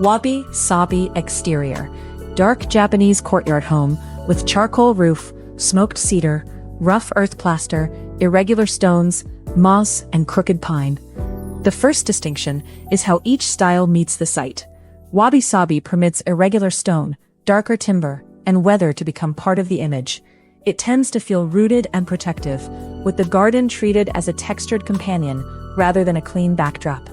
Wabi-Sabi exterior. Dark Japanese courtyard home with charcoal roof, smoked cedar, rough earth plaster, irregular stones, moss, and crooked pine. The first distinction is how each style meets the site. Wabi-Sabi permits irregular stone, darker timber, and weather to become part of the image. It tends to feel rooted and protective, with the garden treated as a textured companion rather than a clean backdrop.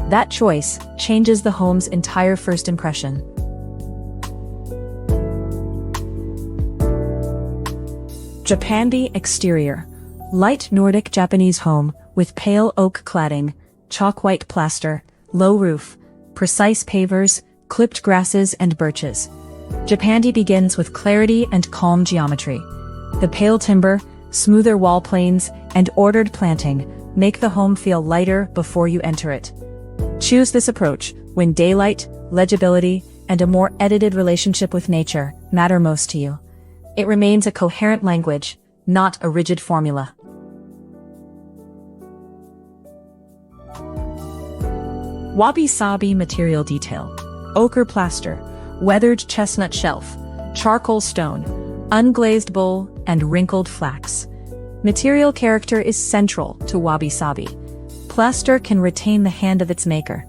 That choice changes the home's entire first impression. Japandi exterior. Light Nordic Japanese home with pale oak cladding, chalk white plaster, low roof, precise pavers, clipped grasses and birches. Japandi begins with clarity and calm geometry. The pale timber, smoother wall planes, and ordered planting make the home feel lighter before you enter it. Choose this approach when daylight, legibility, and a more edited relationship with nature matter most to you. It remains a coherent language, not a rigid formula. Wabi-Sabi material detail. Ochre plaster, weathered chestnut shelf, charcoal stone, unglazed bowl, and wrinkled flax. Material character is central to Wabi-Sabi. Plaster can retain the hand of its maker.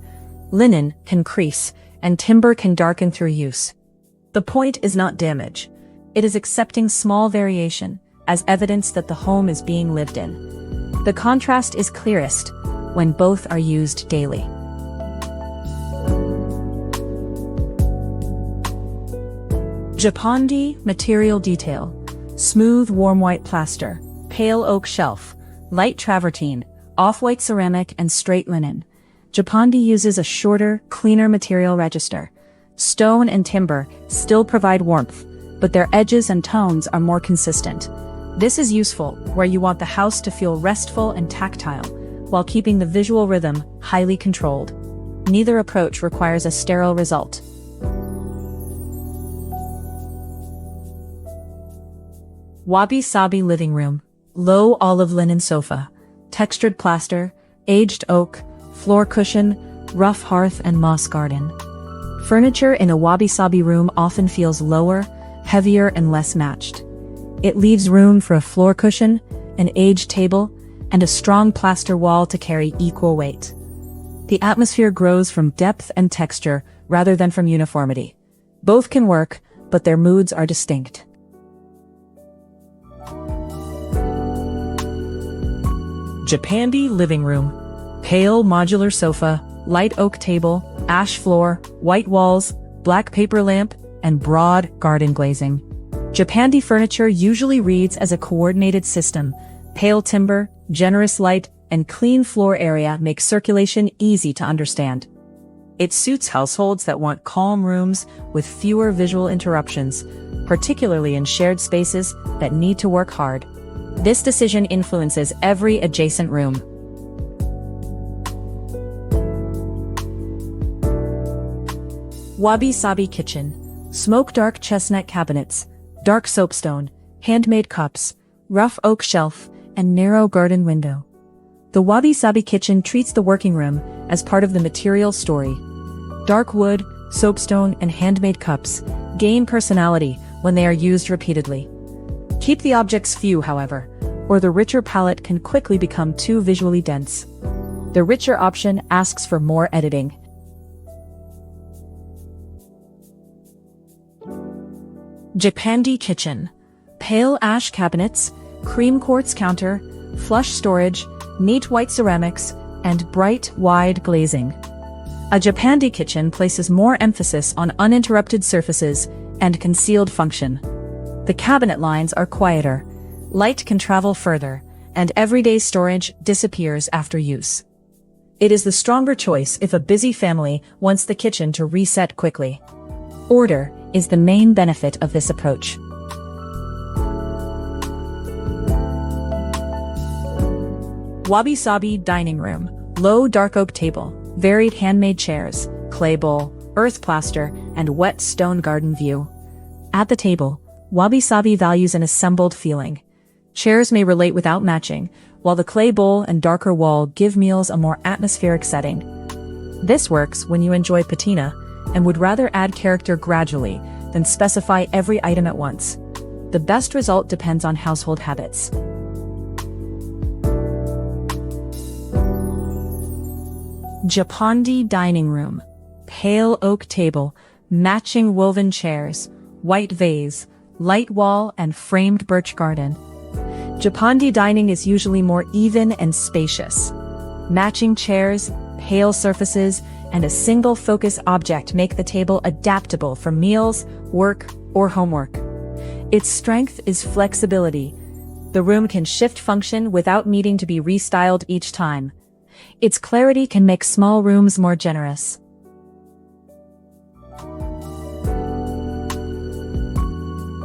Linen can crease, and timber can darken through use. The point is not damage. It is accepting small variation as evidence that the home is being lived in. The contrast is clearest when both are used daily. Japandi material detail. Smooth warm white plaster, pale oak shelf, light travertine, off-white ceramic and straight linen. Japandi uses a shorter, cleaner material register. Stone and timber still provide warmth, but their edges and tones are more consistent. This is useful where you want the house to feel restful and tactile, while keeping the visual rhythm highly controlled. Neither approach requires a sterile result. Wabi-Sabi living room. Low olive linen sofa, textured plaster, aged oak, floor cushion, rough hearth and moss garden. Furniture in a Wabi-Sabi room often feels lower, heavier and less matched. It leaves room for a floor cushion, an aged table, and a strong plaster wall to carry equal weight. The atmosphere grows from depth and texture rather than from uniformity. Both can work, but their moods are distinct. Japandi living room. Pale modular sofa, light oak table, ash floor, white walls, black paper lamp, and broad garden glazing. Japandi furniture usually reads as a coordinated system. Pale timber, generous light, and clean floor area make circulation easy to understand. It suits households that want calm rooms with fewer visual interruptions, particularly in shared spaces that need to work hard. This decision influences every adjacent room. Wabi-Sabi kitchen. Smoke dark chestnut cabinets, dark soapstone, handmade cups, rough oak shelf, and narrow garden window. The Wabi-Sabi kitchen treats the working room as part of the material story. Dark wood, soapstone, and handmade cups gain personality when they are used repeatedly. Keep the objects few, however, or the richer palette can quickly become too visually dense. The richer option asks for more editing. Japandi kitchen. Pale ash cabinets, cream quartz counter, flush storage, neat white ceramics, and bright, wide glazing. A Japandi kitchen places more emphasis on uninterrupted surfaces and concealed function. The cabinet lines are quieter, light can travel further, and everyday storage disappears after use. It is the stronger choice if a busy family wants the kitchen to reset quickly. Order is the main benefit of this approach. Wabi-Sabi dining room. Low dark oak table, varied handmade chairs, clay bowl, earth plaster, and wet stone garden view. At the table, Wabi-Sabi values an assembled feeling. Chairs may relate without matching, while the clay bowl and darker wall give meals a more atmospheric setting. This works when you enjoy patina, and would rather add character gradually than specify every item at once. The best result depends on household habits. Japandi dining room. Pale oak table, matching woven chairs, white vase, light wall, and framed birch garden. Japandi dining is usually more even and spacious. Matching chairs, pale surfaces, and a single focus object make the table adaptable for meals, work, or homework. Its strength is flexibility. The room can shift function without needing to be restyled each time. Its clarity can make small rooms more generous.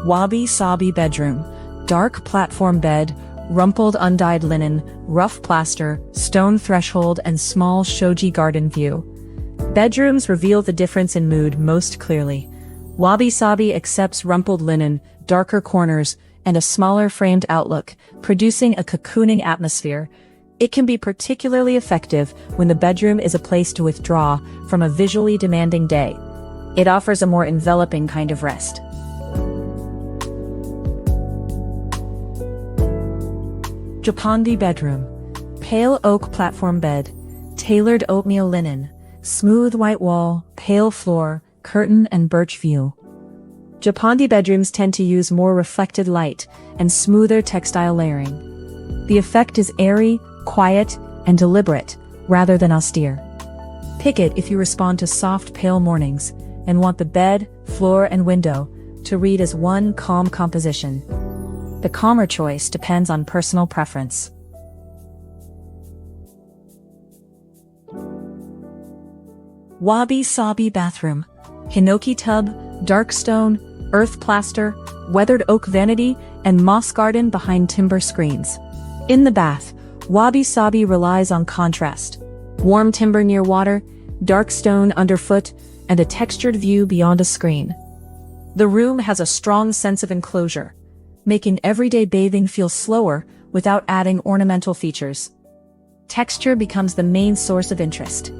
Wabi-Sabi bedroom. Dark platform bed, rumpled undyed linen, rough plaster, stone threshold, and small shoji garden view. Bedrooms reveal the difference in mood most clearly. Wabi-Sabi accepts rumpled linen, darker corners, and a smaller framed outlook, producing a cocooning atmosphere. It can be particularly effective when the bedroom is a place to withdraw from a visually demanding day. It offers a more enveloping kind of rest. Japandi bedroom. Pale oak platform bed, tailored oatmeal linen, smooth white wall, pale floor, curtain and birch view. Japandi bedrooms tend to use more reflected light and smoother textile layering. The effect is airy, quiet, and deliberate, rather than austere. Pick it if you respond to soft, pale mornings and want the bed, floor, and window to read as one calm composition. The calmer choice depends on personal preference. Wabi-Sabi bathroom. Hinoki tub, dark stone, earth plaster, weathered oak vanity, and moss garden behind timber screens. In the bath, Wabi-Sabi relies on contrast. Warm timber near water, dark stone underfoot, and a textured view beyond a screen. The room has a strong sense of enclosure, making everyday bathing feel slower without adding ornamental features. Texture becomes the main source of interest.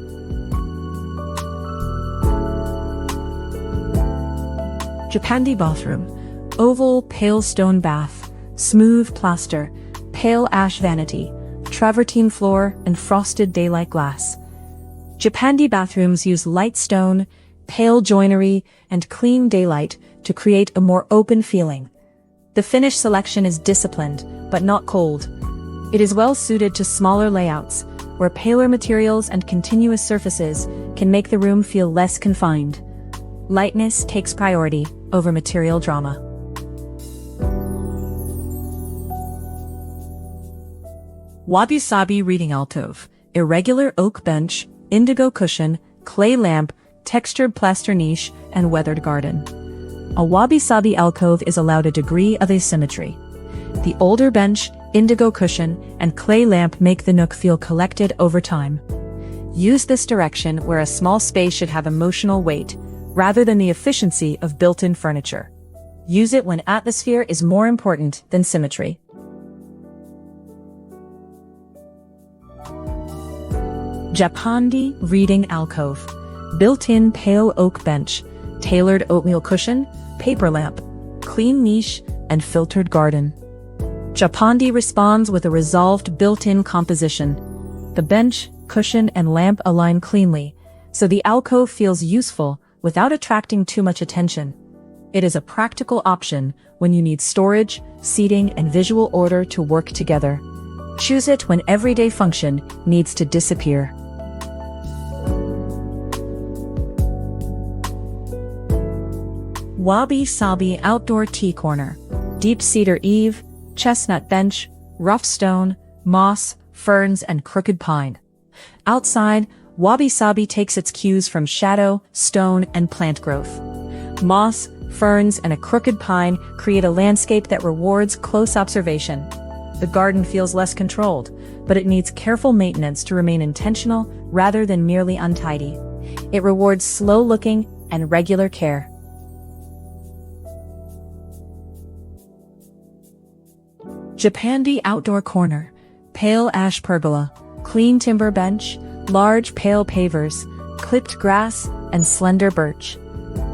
Japandi bathroom. Oval, pale stone bath, smooth plaster, pale ash vanity, travertine floor, and frosted daylight glass. Japandi bathrooms use light stone, pale joinery, and clean daylight to create a more open feeling. The finish selection is disciplined, but not cold. It is well suited to smaller layouts, where paler materials and continuous surfaces can make the room feel less confined. Lightness takes priority over material drama. Wabi-Sabi reading alcove. Irregular oak bench, indigo cushion, clay lamp, textured plaster niche, and weathered garden. A wabi-sabi alcove is allowed a degree of asymmetry. The older bench, indigo cushion, and clay lamp make the nook feel collected over time. Use this direction where a small space should have emotional weight, rather than the efficiency of built-in furniture. Use it when atmosphere is more important than symmetry. Japandi reading alcove. Built-in pale oak bench, tailored oatmeal cushion, paper lamp, clean niche, and filtered garden. Japandi responds with a resolved built-in composition. The bench, cushion, and lamp align cleanly, so the alcove feels useful without attracting too much attention. It is a practical option when you need storage, seating, and visual order to work together. Choose it when everyday function needs to disappear. Wabi-Sabi outdoor tea corner. Deep cedar eave, chestnut bench, rough stone, moss, ferns, and crooked pine. Outside, Wabi-Sabi takes its cues from shadow, stone, and plant growth. Moss, ferns, and a crooked pine create a landscape that rewards close observation. The garden feels less controlled, but it needs careful maintenance to remain intentional rather than merely untidy. It rewards slow looking and regular care. Japandi outdoor corner. Pale ash pergola, clean timber bench, large pale pavers, clipped grass, and slender birch.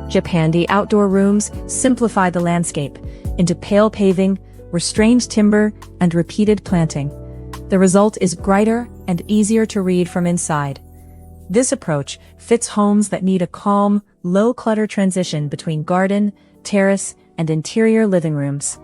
Japandi outdoor rooms simplify the landscape into pale paving, restrained timber, and repeated planting. The result is brighter and easier to read from inside. This approach fits homes that need a calm, low-clutter transition between garden, terrace, and interior living rooms.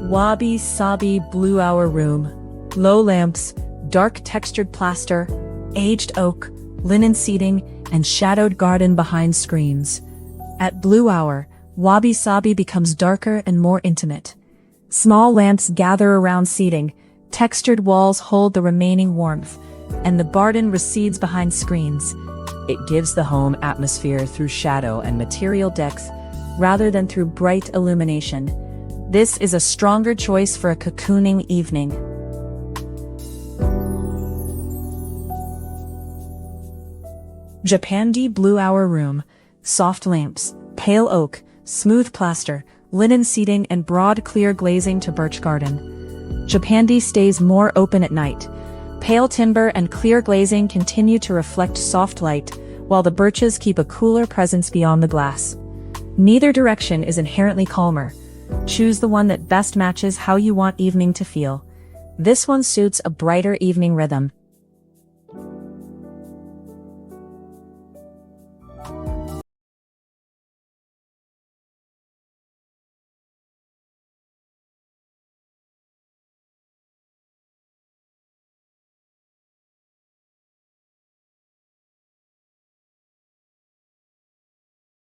Wabi-Sabi Blue Hour Room. Low lamps, dark textured plaster, aged oak, linen seating, and shadowed garden behind screens. At Blue Hour, Wabi-Sabi becomes darker and more intimate. Small lamps gather around seating, textured walls hold the remaining warmth, and the garden recedes behind screens. It gives the home atmosphere through shadow and material depth, rather than through bright illumination. This is a stronger choice for a cocooning evening. Japandi Blue Hour Room. Soft lamps, pale oak, smooth plaster, linen seating, and broad clear glazing to birch garden. Japandi stays more open at night. Pale timber and clear glazing continue to reflect soft light, while the birches keep a cooler presence beyond the glass. Neither direction is inherently calmer. Choose the one that best matches how you want evening to feel. This one suits a brighter evening rhythm,